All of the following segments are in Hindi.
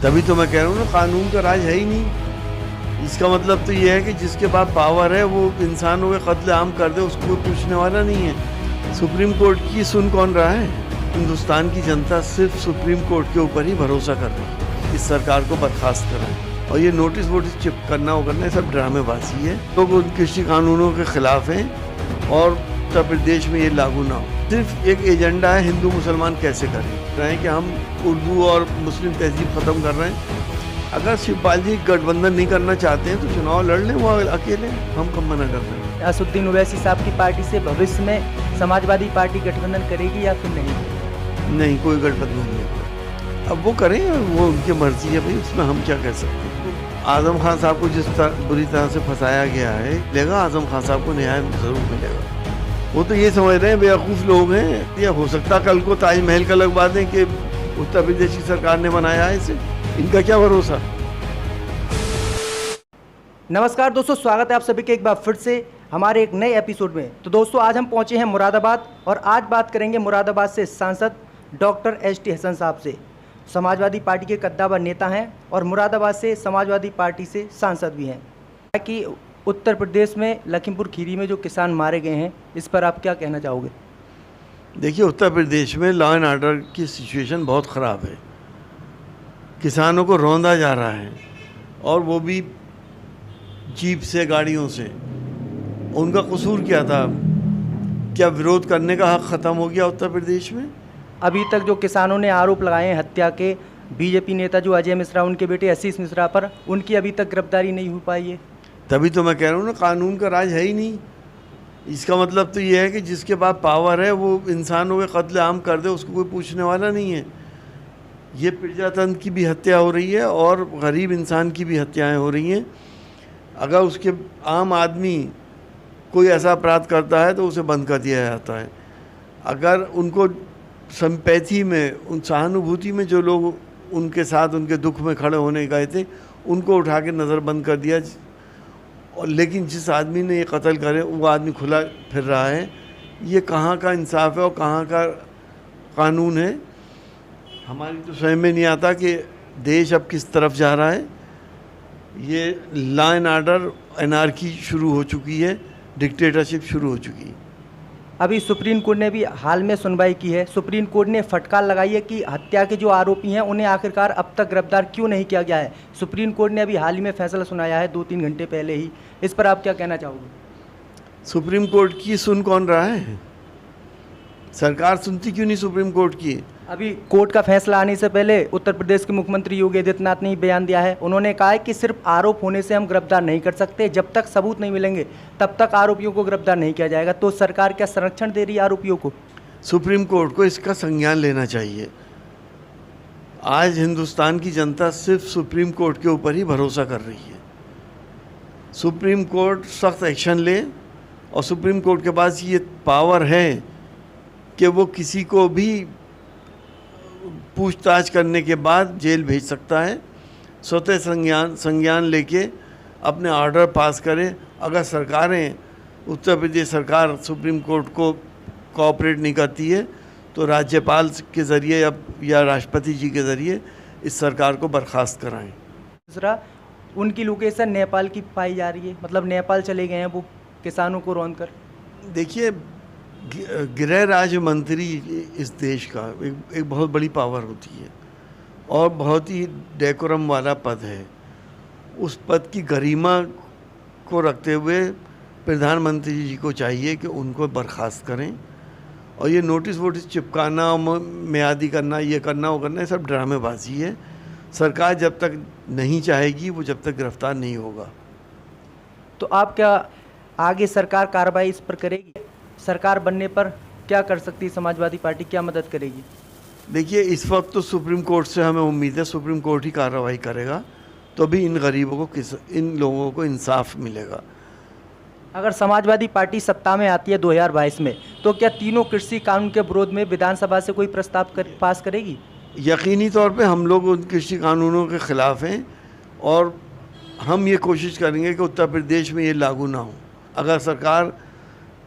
तभी तो मैं कह रहा हूँ ना, कानून का राज है ही नहीं। इसका मतलब तो ये है कि जिसके पास पावर है वो इंसानों के कत्ले आम कर दे, उसको कोई पूछने वाला नहीं है। सुप्रीम कोर्ट की सुन कौन रहा है? हिंदुस्तान की जनता सिर्फ सुप्रीम कोर्ट के ऊपर ही भरोसा कर रही है। इस सरकार को बर्खास्त कराएं। और ये नोटिस वोटिस चिप करना वो करना, सब ड्रामेबाजी है। लोग उन कृषि कानूनों के खिलाफ हैं और उत्तर प्रदेश में ये लागू ना हो। सिर्फ एक एजेंडा है, हिंदू मुसलमान कैसे करें कि हम उर्दू और मुस्लिम तहजीब ख़त्म कर रहे हैं। अगर शिवपाल जी गठबंधन नहीं करना चाहते हैं तो चुनाव लड़ लें वो अकेले, हम कब मना कर रहे हैं। असदुद्दीन ओवैसी साहब की पार्टी से भविष्य में समाजवादी पार्टी गठबंधन करेगी या फिर नहीं? नहीं, कोई गठबंधन नहीं। अब वो करें, वो उनकी मर्जी है भाई, उसमें हम क्या कह सकते हैं। आजम खान साहब को जिस बुरी तरह से फंसाया गया है, लेगा आजम खान साहब को न्याय जरूर मिलेगा। वो तो ये समझ रहे हैं बेवकूफ़ लोग हैं। या हो सकता कल को ताजमहल का लगवा दें कि उत्तर प्रदेश की सरकार ने बनाया है इसे, इनका क्या भरोसा। नमस्कार दोस्तों, स्वागत है आप सभी के एक बार फिर से हमारे एक नए एपिसोड में। तो दोस्तों आज हम पहुंचे हैं मुरादाबाद और आज बात करेंगे मुरादाबाद से सांसद डॉक्टर एस.टी. हसन साहब से। समाजवादी पार्टी के कद्दावर नेता हैं और मुरादाबाद से समाजवादी पार्टी से सांसद भी हैं। कि उत्तर प्रदेश में लखीमपुर खीरी में जो किसान मारे गए हैं, इस पर आप क्या कहना चाहोगे? देखिए, उत्तर प्रदेश में लॉ एंड ऑर्डर की सिचुएशन बहुत ख़राब है। किसानों को रौंदा जा रहा है और वो भी जीप से, गाड़ियों से। उनका कसूर क्या था? क्या विरोध करने का हक ख़त्म हो गया उत्तर प्रदेश में? अभी तक जो किसानों ने आरोप लगाए हैं हत्या के, बीजेपी नेता जो अजय मिश्रा, उनके बेटे आशीष मिश्रा पर, उनकी अभी तक गिरफ्तारी नहीं हो पाई है। तभी तो मैं कह रहा हूँ ना, कानून का राज है ही नहीं। इसका मतलब तो ये है कि जिसके पास पावर है वो इंसानों के कत्ले आम कर दे, उसको कोई पूछने वाला नहीं है। ये प्रजातंत्र की भी हत्या हो रही है और गरीब इंसान की भी हत्याएं हो रही हैं। अगर उसके आम आदमी कोई ऐसा अपराध करता है तो उसे बंद कर दिया जाता है। अगर उनको सिंपैथी में, उन सहानुभूति में जो लोग उनके साथ उनके दुख में खड़े होने गए थे, उनको उठा के नज़रबंद कर दिया। और लेकिन जिस आदमी ने ये कत्ल करे वो आदमी खुला फिर रहा है। ये कहाँ का इंसाफ है और कहाँ का कानून है? हमारी तो समझ में नहीं आता कि देश अब किस तरफ जा रहा है। ये लॉ एंड ऑर्डर एनार्की शुरू हो चुकी है, डिक्टेटरशिप शुरू हो चुकी है। अभी सुप्रीम कोर्ट ने भी हाल में सुनवाई की है। सुप्रीम कोर्ट ने फटकार लगाई है कि हत्या के जो आरोपी हैं उन्हें आखिरकार अब तक गिरफ्तार क्यों नहीं किया गया है। सुप्रीम कोर्ट ने अभी हाल ही में फैसला सुनाया है 2-3 घंटे पहले ही। इस पर आप क्या कहना चाहोगे? सुप्रीम कोर्ट की सुन कौन रहा है? सरकार सुनती क्यों नहीं सुप्रीम कोर्ट की? अभी कोर्ट का फैसला आने से पहले उत्तर प्रदेश के मुख्यमंत्री योगी आदित्यनाथ ने बयान दिया है। उन्होंने कहा है कि सिर्फ आरोप होने से हम गिरफ्तार नहीं कर सकते, जब तक सबूत नहीं मिलेंगे तब तक आरोपियों को गिरफ्तार नहीं किया जाएगा। तो सरकार क्या संरक्षण दे रही है आरोपियों को? सुप्रीम कोर्ट को इसका संज्ञान लेना चाहिए। आज हिंदुस्तान की जनता सिर्फ सुप्रीम कोर्ट के ऊपर ही भरोसा कर रही है। सुप्रीम कोर्ट सख्त एक्शन ले और सुप्रीम कोर्ट के पास ये पावर है कि वो किसी को भी पूछताछ करने के बाद जेल भेज सकता है। स्वतः संज्ञान लेके अपने ऑर्डर पास करें। अगर सरकारें, उत्तर प्रदेश सरकार सुप्रीम कोर्ट को कोऑपरेट नहीं करती है तो राज्यपाल के ज़रिए या राष्ट्रपति जी के ज़रिए इस सरकार को बर्खास्त कराएं। दूसरा, उनकी लोकेशन नेपाल की पाई जा रही है, मतलब नेपाल चले गए हैं वो किसानों को रौंद कर। देखिए, गृह राज्य मंत्री इस देश का एक बहुत बड़ी पावर होती है और बहुत ही डेकोरम वाला पद है। उस पद की गरिमा को रखते हुए प्रधानमंत्री जी को चाहिए कि उनको बर्खास्त करें। और ये नोटिस वोटिस चिपकाना, मियादी करना, ये करना वो करना, ये सब ड्रामेबाजी है। सरकार जब तक नहीं चाहेगी, वो जब तक गिरफ्तार नहीं होगा। तो आप क्या आगे सरकार कार्रवाई इस पर करेगी? सरकार बनने पर क्या कर सकती है समाजवादी पार्टी, क्या मदद करेगी? देखिए, इस वक्त तो सुप्रीम कोर्ट से हमें उम्मीद है सुप्रीम कोर्ट ही कार्रवाई करेगा, तो भी इन गरीबों को, इन लोगों को इंसाफ मिलेगा। अगर समाजवादी पार्टी सत्ता में आती है 2022 में, तो क्या तीनों कृषि कानून के विरोध में विधानसभा से कोई प्रस्ताव पास करेगी? यकीनी तौर पे हम लोग उन कृषि कानूनों के ख़िलाफ़ हैं और हम ये कोशिश करेंगे कि उत्तर प्रदेश में ये लागू ना हो। अगर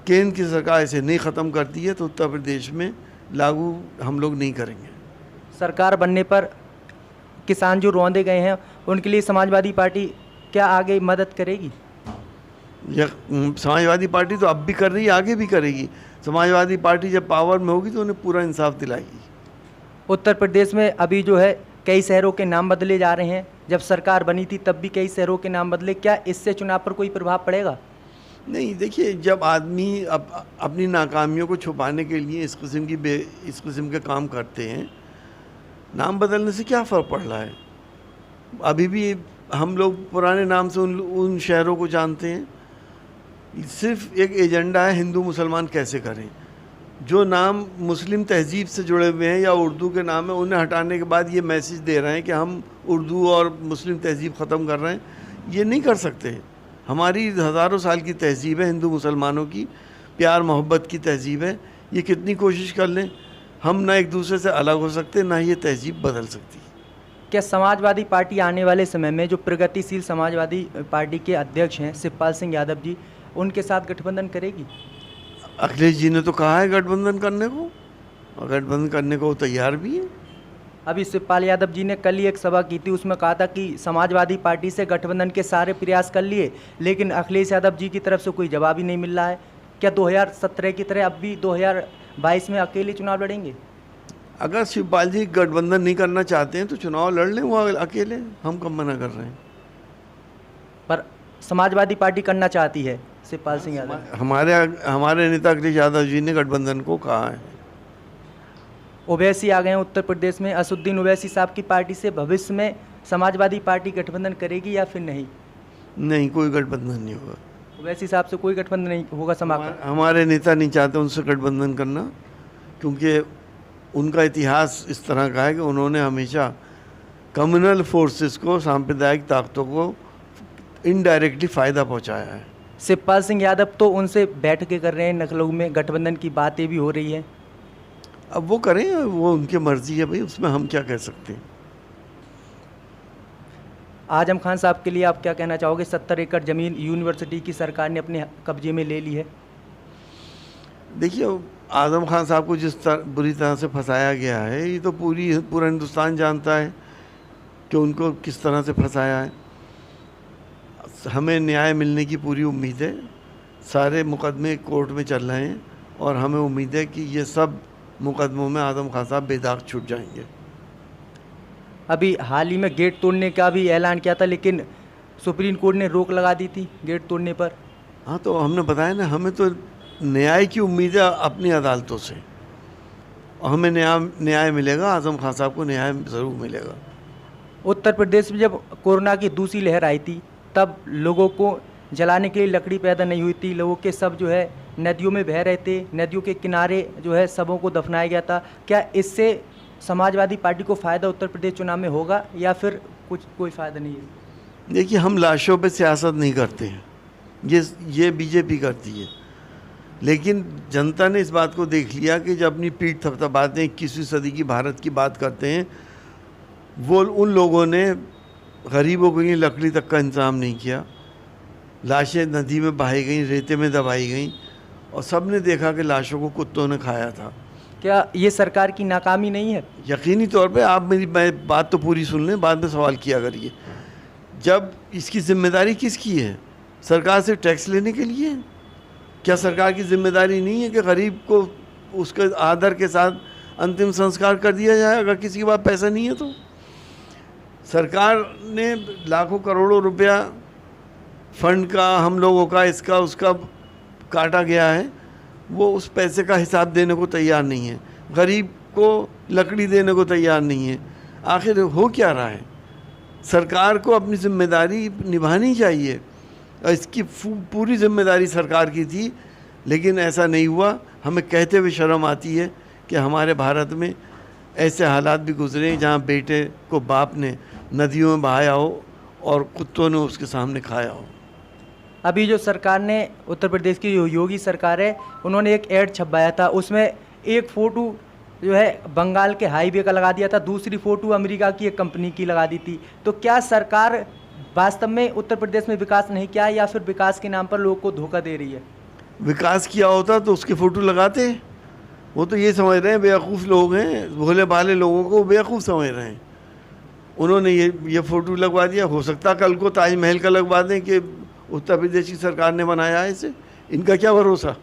केंद्र की सरकार इसे नहीं ख़त्म करती है तो उत्तर प्रदेश में लागू हम लोग नहीं करेंगे। सरकार बनने पर किसान जो रौंदे गए हैं उनके लिए समाजवादी पार्टी क्या आगे मदद करेगी? समाजवादी पार्टी तो अब भी कर रही है, आगे भी करेगी। समाजवादी पार्टी जब पावर में होगी तो उन्हें पूरा इंसाफ दिलाएगी। उत्तर प्रदेश में अभी जो है कई शहरों के नाम बदले जा रहे हैं, जब सरकार बनी थी तब भी कई शहरों के नाम बदले, क्या इससे चुनाव पर कोई प्रभाव पड़ेगा? नहीं, देखिए, जब आदमी अपनी नाकामियों को छुपाने के लिए इस किस्म के काम करते हैं, नाम बदलने से क्या फ़र्क पड़ रहा है? अभी भी हम लोग पुराने नाम से उन शहरों को जानते हैं। सिर्फ एक एजेंडा है, हिंदू मुसलमान कैसे करें। जो नाम मुस्लिम तहजीब से जुड़े हुए हैं या उर्दू के नाम है, उन्हें हटाने के बाद ये मैसेज दे रहे हैं कि हम उर्दू और मुस्लिम तहजीब ख़त्म कर रहे हैं। ये नहीं कर सकते। हमारी हज़ारों साल की तहजीब है हिंदू मुसलमानों की, प्यार मोहब्बत की तहजीब है। ये कितनी कोशिश कर लें, हम ना एक दूसरे से अलग हो सकते, ना ये तहजीब बदल सकती। क्या समाजवादी पार्टी आने वाले समय में जो प्रगतिशील समाजवादी पार्टी के अध्यक्ष हैं शिवपाल सिंह यादव जी, उनके साथ गठबंधन करेगी? अखिलेश जी ने तो कहा है गठबंधन करने को, और गठबंधन करने को तैयार भी है। अभी शिवपाल यादव जी ने कल ही एक सभा की थी, उसमें कहा था कि समाजवादी पार्टी से गठबंधन के सारे प्रयास कर लिए, लेकिन अखिलेश यादव जी की तरफ से कोई जवाब ही नहीं मिल रहा है। क्या 2017 की तरह अब भी 2022 में अकेले चुनाव लड़ेंगे? अगर शिवपाल जी गठबंधन नहीं करना चाहते हैं तो चुनाव लड़ लें वो अकेले, हम कब मना कर रहे हैं। पर समाजवादी पार्टी करना चाहती है शिवपाल सिंह यादव। हमारे नेता अखिलेश यादव जी ने गठबंधन को कहा है। ओवैसी आ गए हैं उत्तर प्रदेश में। असदुद्दीन ओवैसी साहब की पार्टी से भविष्य में समाजवादी पार्टी गठबंधन करेगी या फिर नहीं? नहीं, कोई गठबंधन नहीं होगा। ओवैसी साहब से कोई गठबंधन नहीं होगा। हमारे नेता नहीं चाहते उनसे गठबंधन करना, क्योंकि उनका इतिहास इस तरह का है कि उन्होंने हमेशा कम्युनल फोर्सेस को, सांप्रदायिक ताकतों को इनडायरेक्टली फ़ायदा पहुंचाया है। शिवपाल सिंह यादव तो उनसे बैठकें कर रहे हैं, लखनऊ में गठबंधन की बातें भी हो रही है। अब वो करें, वो उनकी मर्जी है भाई, उसमें हम क्या कह सकते हैं। आजम खान साहब के लिए आप क्या कहना चाहोगे? 70 एकड़ ज़मीन यूनिवर्सिटी की सरकार ने अपने कब्जे में ले ली है। देखिए, आजम खान साहब को बुरी तरह से फंसाया गया है, ये तो पूरा हिंदुस्तान जानता है कि उनको किस तरह से फंसाया है। हमें न्याय मिलने की पूरी उम्मीद है। सारे मुकदमे कोर्ट में चल रहे हैं और हमें उम्मीद है कि ये सब मुकदमों में आजम खान साहब बेदाग छूट जाएंगे। अभी हाल ही में गेट तोड़ने का भी ऐलान किया था, लेकिन सुप्रीम कोर्ट ने रोक लगा दी थी गेट तोड़ने पर। हाँ, तो हमने बताया ना, हमें तो न्याय की उम्मीद है अपनी अदालतों से, और हमें न्याय मिलेगा। आजम खान साहब को न्याय ज़रूर मिलेगा। उत्तर प्रदेश में जब कोरोना की दूसरी लहर आई थी तब लोगों को जलाने के लिए लकड़ी पैदा नहीं हुई थी। लोगों के सब जो है नदियों में बह रहे थे, नदियों के किनारे जो है सबों को दफनाया गया था। क्या इससे समाजवादी पार्टी को फ़ायदा उत्तर प्रदेश चुनाव में होगा या फिर कोई फ़ायदा नहीं है? देखिए, हम लाशों पे सियासत नहीं करते हैं, ये बीजेपी करती है। लेकिन जनता ने इस बात को देख लिया कि जब अपनी पीठ थपथपाते हैं, 21वीं सदी की भारत की बात करते हैं, वो उन लोगों ने गरीबों के लिए लकड़ी तक का इंतज़ाम नहीं किया। लाशें नदी में बहाई गई, रेते में दबाई गई, और सब ने देखा कि लाशों को कुत्तों ने खाया था। क्या ये सरकार की नाकामी नहीं है? यकीनी तौर पे। आप मेरी बात तो पूरी सुन लें, बाद में सवाल किया करिए। जब इसकी जिम्मेदारी किसकी है? सरकार से टैक्स लेने के लिए? क्या सरकार की जिम्मेदारी नहीं है कि गरीब को उसके आदर के साथ अंतिम संस्कार कर दिया जाए अगर किसी के पास पैसा नहीं है तो? सरकार ने लाखों करोड़ों रुपया फंड का, हम लोगों का, इसका उसका काटा गया है, वो उस पैसे का हिसाब देने को तैयार नहीं है। गरीब को लकड़ी देने को तैयार नहीं है। आखिर हो क्या रहा है? सरकार को अपनी जिम्मेदारी निभानी चाहिए, और इसकी पूरी जिम्मेदारी सरकार की थी, लेकिन ऐसा नहीं हुआ। हमें कहते हुए शर्म आती है कि हमारे भारत में ऐसे हालात भी गुजरे हैं जहाँ बेटे को बाप ने नदियों में बहाया हो और कुत्तों ने उसके सामने खाया हो। अभी जो सरकार ने, उत्तर प्रदेश की जो योगी सरकार है, उन्होंने एक ऐड छपवाया था, उसमें एक फ़ोटो जो है बंगाल के हाईवे का लगा दिया था, दूसरी फ़ोटो अमेरिका की एक कंपनी की लगा दी थी। तो क्या सरकार वास्तव में उत्तर प्रदेश में विकास नहीं किया या फिर विकास के नाम पर लोगों को धोखा दे रही है? विकास किया होता तो उसकी फ़ोटो लगाते। वो तो ये समझ रहे हैं बेवकूफ़ लोग हैं, भोले भाले लोगों को बेवकूफ़ समझ रहे हैं। उन्होंने ये फ़ोटो लगवा दिया। हो सकता कल को ताजमहल का लगवा दें कि उत्तर प्रदेश की सरकार ने बनाया है इसे, इनका क्या भरोसा।